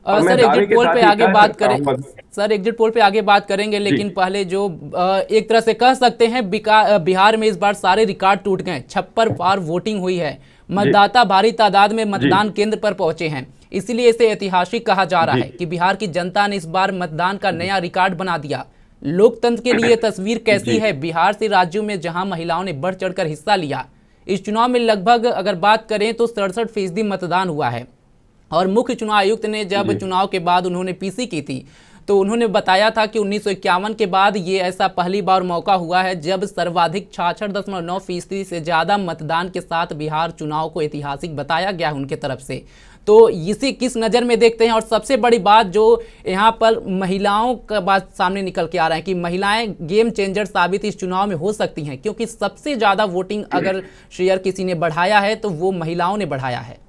और मैं सर दावे एग्जिट के पोल पे साथ ये आगे कह बात सकता करें। हूँ। सर एग्जिट पोल पे आगे बात करेंगे, जी लेकिन पहले जो एक तरह से कह सकते हैं बिहार में इस बार सारे रिकॉर्ड टूट गए। 56 बार वोटिंग हुई है। जी मतदाता भारी तादाद में जी मतदान केंद्र पर पहुंचे हैं। इसीलिए इसे ऐतिहासिक कहा जा रहा जी है कि बिहार की जनता ने इस बार मतदान का नया रिकॉर्ड बना दिया। लोकतंत्र के लिए तस्वीर कैसी जी है? बिहार से राज्यों में जहां महिलाओं ने बढ़ चढ़कर हिस्सा लिया। इस चुनाव में लगभग अगर बात करें तो 67% मतदान हुआ है। और मुख्य चुनाव आयुक्त ने जब जी चुनाव के बाद उन्होंने पीसी की थी, तो उन्होंने बताया था कि 1951 के बाद ये ऐसा पहली बार मौका हुआ है जब सर्वाधिक 66.9% से ज़्यादा मतदान के साथ बिहार चुनाव को ऐतिहासिक बताया गया है उनके तरफ से। तो इसे किस नज़र में देखते हैं? और सबसे बड़ी बात जो यहाँ पर महिलाओं का बात सामने निकल के आ रहा है कि महिलाएं गेम चेंजर साबित इस चुनाव में हो सकती हैं, क्योंकि सबसे ज़्यादा वोटिंग अगर शेयर किसी ने बढ़ाया है तो वो महिलाओं ने बढ़ाया है।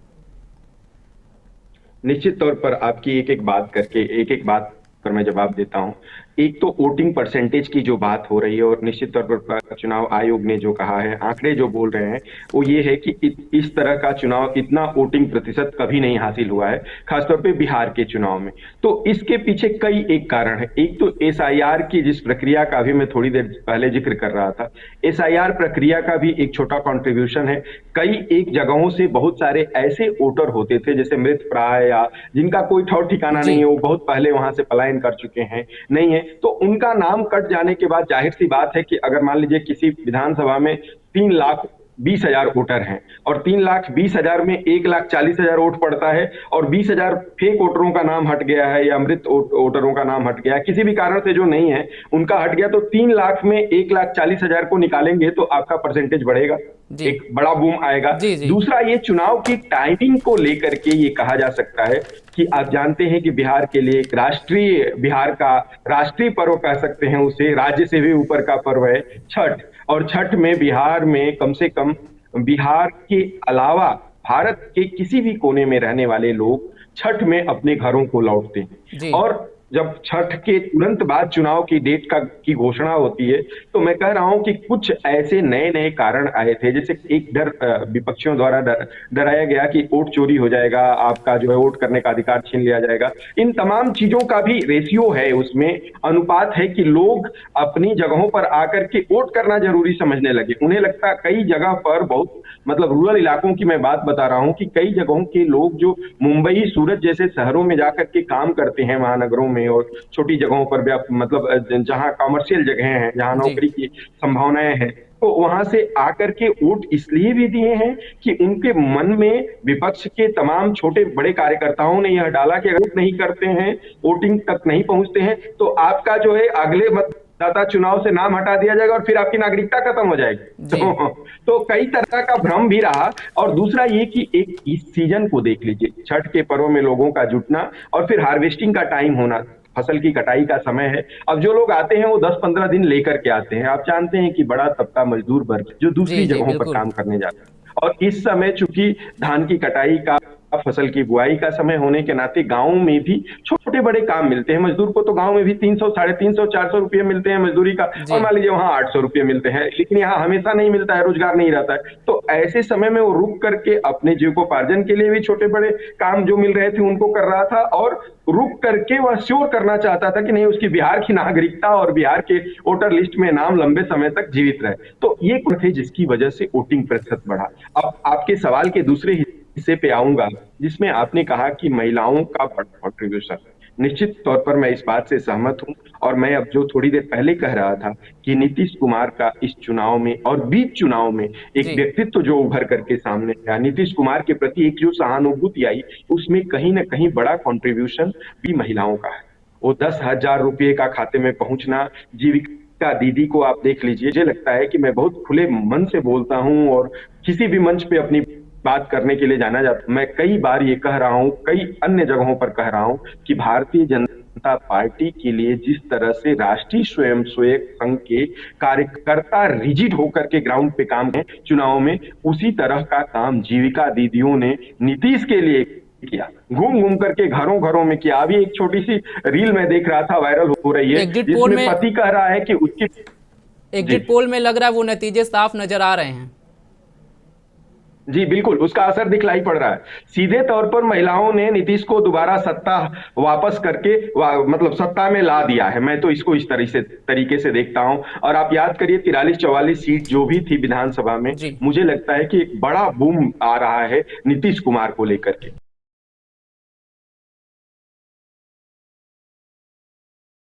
निश्चित तौर पर आपकी एक एक बात करके एक एक बात पर मैं जवाब देता हूं। एक तो वोटिंग परसेंटेज की जो बात हो रही है, और निश्चित तौर पर चुनाव आयोग ने जो कहा है, आंकड़े जो बोल रहे हैं, वो ये है कि इस तरह का चुनाव, इतना वोटिंग प्रतिशत कभी नहीं हासिल हुआ है, खासतौर पे बिहार के चुनाव में। तो इसके पीछे कई एक कारण है। एक तो एसआईआर की जिस प्रक्रिया का अभी मैं थोड़ी देर पहले जिक्र कर रहा था, एसआईआर प्रक्रिया का भी एक छोटा कंट्रीब्यूशन है। कई एक जगहों से बहुत सारे ऐसे वोटर होते थे जैसे मृत प्राय, या जिनका कोई ठौर ठिकाना नहीं जी है, वो बहुत पहले वहां से पलायन कर चुके हैं, नहीं है, तो उनका नाम कट जाने के बाद जाहिर सी बात है कि अगर मान लीजिए किसी विधानसभा में 3,20,000 वोटर हैं, और 3,20,000 में 1,40,000 वोट पड़ता है, और 20,000 फेक वोटरों का नाम हट गया है, या मृत वोटरों का नाम हट गया है, किसी भी कारण से जो नहीं है उनका हट गया, तो 3 लाख में 1,40,000 को निकालेंगे तो आपका परसेंटेज बढ़ेगा, जी एक बड़ा बूम आएगा। जी जी दूसरा, ये चुनाव की टाइमिंग को लेकर के ये कहा जा सकता है कि आप जानते हैं कि बिहार के लिए एक राष्ट्रीय, बिहार का राष्ट्रीय पर्व कह सकते हैं उसे, राज्य से भी ऊपर का पर्व है छठ। और छठ में बिहार में कम से कम, बिहार के अलावा भारत के किसी भी कोने में रहने वाले लोग छठ में अपने घरों को लौटते हैं। जी और जब छठ के तुरंत बाद चुनाव की डेट का की घोषणा होती है, तो मैं कह रहा हूं कि कुछ ऐसे नए नए कारण आए थे, जैसे एक डर, विपक्षियों द्वारा डराया गया कि वोट चोरी हो जाएगा, आपका जो है वोट करने का अधिकार छीन लिया जाएगा। इन तमाम चीजों का भी रेशियो है, उसमें अनुपात है कि लोग अपनी जगहों पर आकर के वोट करना जरूरी समझने लगे। उन्हें लगता, कई जगह पर बहुत, मतलब रूरल इलाकों की मैं बात बता रहा हूं, कि कई जगहों के लोग जो मुंबई सूरत जैसे शहरों में जाकर के काम करते हैं, महानगरों में और छोटी जगहों पर, मतलब जहां कॉमर्शियल जगह हैं, जहां जी नौकरी की संभावनाएं हैं, तो वहां से आकर के वोट इसलिए भी दिए हैं कि उनके मन में विपक्ष के तमाम छोटे बड़े कार्यकर्ताओं ने यह डाला कि अगर वोट नहीं करते हैं, वोटिंग तक नहीं पहुंचते हैं, तो आपका जो है अगले मतदाता चुनाव से नाम हटा दिया जाएगा और फिर आपकी नागरिकता खत्म हो जाएगी। जी तो कई तरह का भ्रम भी रहा। और दूसरा ये कि एक इस सीजन को देख लीजिए, छठ के पर्व में लोगों का जुटना, और फिर हार्वेस्टिंग का टाइम होना, फसल की कटाई का समय है। अब जो लोग आते हैं वो 10-15 दिन लेकर के आते हैं। आप जानते हैं कि बड़ा तबका मजदूर वर्ग जो जी दूसरी जी जगहों पर बिल्कुल। काम करने जाता है, और इस समय चूंकि धान की कटाई का, फसल की बुआई का समय होने के नाते गांव में भी छोटे बड़े काम मिलते हैं। मजदूर को तो गांव में भी 300, 350, 400 रुपये मिलते हैं मजदूरी का, जी और मान लीजिए वहां 800 रुपये मिलते हैं, लेकिन यहाँ हमेशा नहीं मिलता है, रोजगार नहीं रहता है। तो ऐसे समय में वो रुक करके अपने जीविकोपार्जन के लिए भी छोटे बड़े काम जो मिल रहे थे उनको कर रहा था, और रुक करके वह श्योर करना चाहता था कि नहीं, उसकी बिहार की नागरिकता और बिहार के वोटर लिस्ट में नाम लंबे समय तक जीवित रहे। तो ये कुछ थे जिसकी वजह से वोटिंग प्रतिशत बढ़ा। अब आपके सवाल के दूसरे हिस्से पे आऊंगा, जिसमें आपने कहा कि महिलाओं का कंट्रीब्यूशन। निश्चित तौर पर मैं इस बात से सहमत हूं। और मैं अब जो थोड़ी देर पहले कह रहा था कि नीतीश कुमार का इस चुनाव में और बीच चुनाव में एक जी व्यक्तित्व जो उभर करके सामने आया, नीतीश कुमार के प्रति एक जो सहानुभूति आई, उसमें कहीं ना कहीं बड़ा कंट्रीब्यूशन भी महिलाओं का है। वो 10,000 रुपये का खाते में पहुंचना, जीविका दीदी को आप देख लीजिए। मुझे लगता है कि मैं बहुत खुले मन से बोलता हूं, और किसी भी मंच पे अपनी बात करने के लिए जाना जाता, मैं कई बार ये कह रहा हूं, कई अन्य जगहों पर कह रहा हूं, कि भारतीय जनता पार्टी के लिए जिस तरह से राष्ट्रीय स्वयंसेवक संघ के कार्यकर्ता रिजिड होकर के ग्राउंड पे काम है चुनाव में, उसी तरह का काम जीविका दीदियों ने नीतीश के लिए किया, घूम घूम करके घरों घरों में किया। अभी एक छोटी सी रील मैं देख रहा था, वायरल हो रही है, एग्जिट पोल जिसमें में पति कह रहा है कि उसकी। जी एग्जिट पोल में लग रहा है वो नतीजे साफ नजर आ रहे हैं। जी बिल्कुल, उसका असर दिखलाई पड़ रहा है। सीधे तौर पर महिलाओं ने नीतीश को दोबारा सत्ता वापस करके मतलब सत्ता में ला दिया है। मैं तो इसको इस तरीके से देखता हूं। और आप याद करिए 43-44 सीट जो भी थी विधानसभा में, जी। मुझे लगता है कि एक बड़ा बूम आ रहा है नीतीश कुमार को लेकर के।